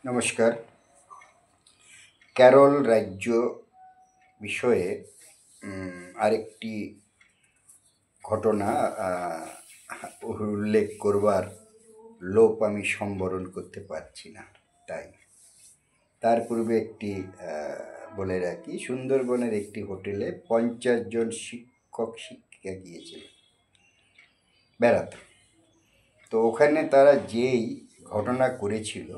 নমস্কার। কেরল রাজ্য বিষয়ে আরেকটি ঘটনা উল্লেখ করবার লোভ আমি সম্বরণ করতে পারছি না। তার পূর্বে একটি বলে রাখি, সুন্দরবনের একটি হোটেলে 50 জন শিক্ষক শিক্ষিকা গিয়েছিল বেড়াতে। তো ওখানে তারা যেই ঘটনা করেছিল,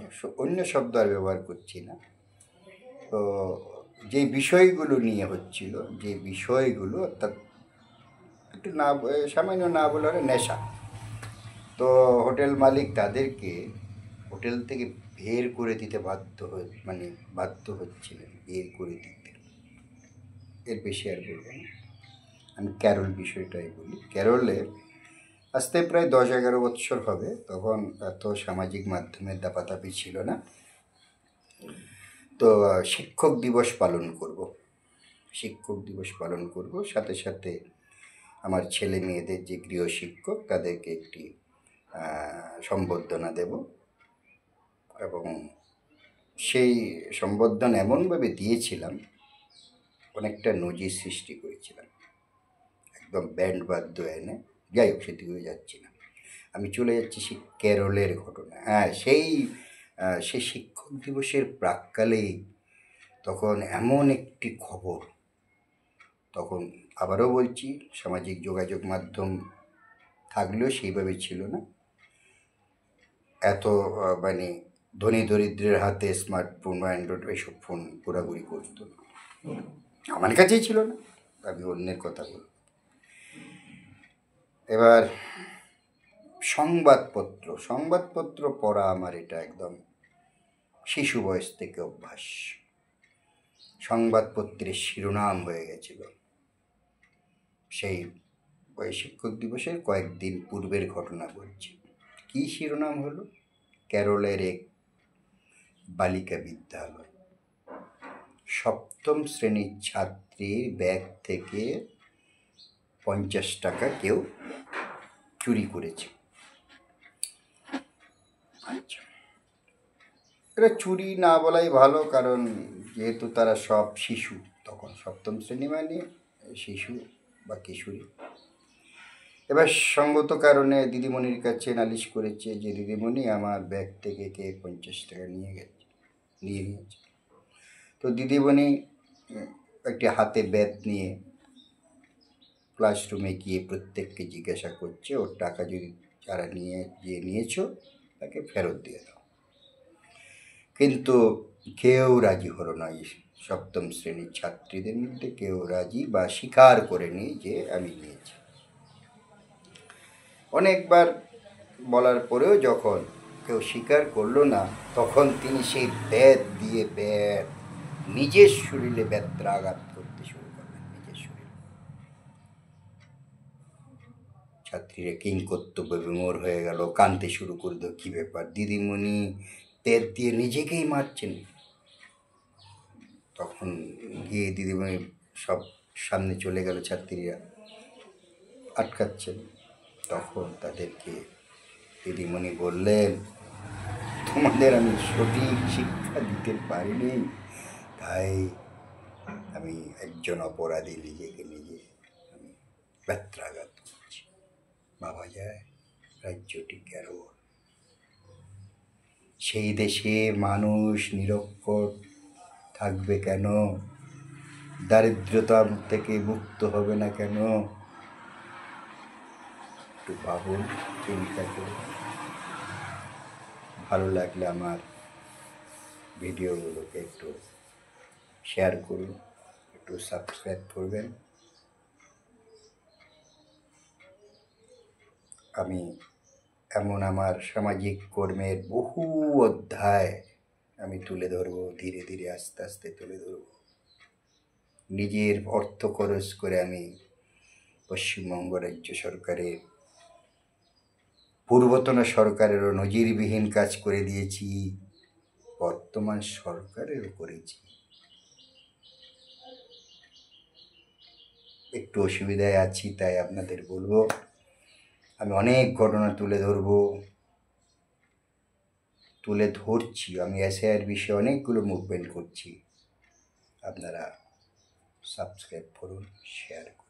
অন্য শব্দ আর ব্যবহার করছি না, তো যে বিষয়গুলো নিয়ে হচ্ছিল, যে বিষয়গুলো অর্থাৎ একটু না সামান্য না বলে হলে নেশা। তো হোটেল মালিক তাদেরকে হোটেল থেকে বের করে দিতে বাধ্য হচ্ছিলেন বের করে দিতে। এর বেশি আর বলবো না। আমি কেরল বিষয়টাই বলি। কেরলে আসতে প্রায় 10-11 বৎসর হবে। তখন এত সামাজিক মাধ্যমের দাপাদাপি ছিল না। তো শিক্ষক দিবস পালন করব, সাথে সাথে আমার ছেলে মেয়েদের যে গৃহ শিক্ষক তাদেরকে একটি সম্বর্ধনা দেব, এবং সেই সম্বর্ধনা এমনভাবে দিয়েছিলাম, অনেকটা নজির সৃষ্টি করেছিলাম, একদম ব্যান্ড বাদ্য এনে। যাই হোক, সেদিকে যাচ্ছি না, আমি চলে যাচ্ছি সেই কেরলের ঘটনা। সেই শিক্ষক দিবসের প্রাক্কালেই তখন এমন একটি খবর, তখন আবারও বলছি, সামাজিক যোগাযোগ মাধ্যম থাকলেও সেইভাবে ছিল না। এত ধনী দরিদ্রের হাতে স্মার্টফোন বা অ্যান্ড্রয়েড এইসব ফোন ঘোরাঘুরি করতো না, আমার কাছেই ছিল না, আমি অন্যের কথা বল। এবার সংবাদপত্র পড়া আমার এটা একদম শিশু বয়স থেকে অভ্যাস। সংবাদপত্রের শিরোনাম হয়ে গেছিল সেই ওই শিক্ষক দিবসের কয়েকদিন পূর্বের ঘটনা বলছি। কি শিরোনাম হলো? কেরলের এক বালিকা বিদ্যালয়, 7ম শ্রেণীর ছাত্রীর ব্যাগ থেকে 50 টাকা কেউ চুরি করেছে। আচ্ছা, এটা চুরি না বলাই ভালো, কারণ যেহেতু তারা সব শিশু, তখন 7ম শ্রেণী মানে শিশু বা কিশোরী। এবার সঙ্গত কারণে দিদিমণির কাছে নালিশ করেছে যে, দিদিমণি, আমার ব্যাগ থেকে কে 50 টাকা নিয়ে নিয়েছে। তো দিদিমণি একটি হাতে ব্যাগ নিয়ে ক্লাসরুমে গিয়ে প্রত্যেককে জিজ্ঞাসা করছে, ওর টাকা যদি যারা নিয়েছো তাকে ফেরত দিয়ে দাও। কিন্তু কেউ রাজি হলো না। 7ম শ্রেণীর ছাত্রীদের মধ্যে কেউ রাজি বা স্বীকার করেনি যে আমি নিয়েছি। অনেকবার বলার পরেও যখন কেউ স্বীকার করলো না, তখন তিনি সেই ব্যাট দিয়ে নিজের শরীরে ব্যত্রাঘাত করতে শুরু করলেন, নিজের শরীরে। ছাত্রীরা কিংকর্তব্য বিমূঢ় হয়ে গেল, কাঁদতে শুরু করলো, কি ব্যাপার, দিদিমণি ব্যাট দিয়ে নিজেকেই মারছেন। তখন গিয়ে দিদিমণি সব সামনে চলে গেল, ছাত্রীরা আটকাচ্ছেন। তখন তাদেরকে দিদিমণি বললেন, তোমাদের আমি সঠিক শিক্ষা দিতে পারিনি, তাই আমি একজন অপরাধী নিজেকে আমি ব্যত্রাঘাত করছি। ভাবা যায়, রাজ্যটি কেরল, সেই দেশে মানুষ নিরক্ষর থাকবে কেন? দারিদ্রতা থেকে মুক্ত হবে না কেন? একটু ভাবুন, চিন্তা করুন। ভালো লাগলে আমার ভিডিওগুলোকে একটু শেয়ার করুন, একটু সাবস্ক্রাইব করবেন। আমি এমন আমার সামাজিক কর্মের বহু অধ্যায় আমি তুলে ধরবো, ধীরে ধীরে আস্তে আস্তে তুলে ধরবো। নিজের অর্থ খরচ করে আমি পশ্চিমবঙ্গ রাজ্য সরকারের, পূর্বতন সরকারেরও নজিরবিহীন কাজ করে দিয়েছি, বর্তমান সরকারেরও করেছি। একটু অসুবিধায় আছি, তাই আপনাদের বলবো, আমি অনেক ঘটনা তুলে তুলে ধরছি। আমি এসআইয়ের বিষয়ে অনেকগুলো মুভমেন্ট করছি। আপনারা সাবস্ক্রাইব করুন, শেয়ার করুন।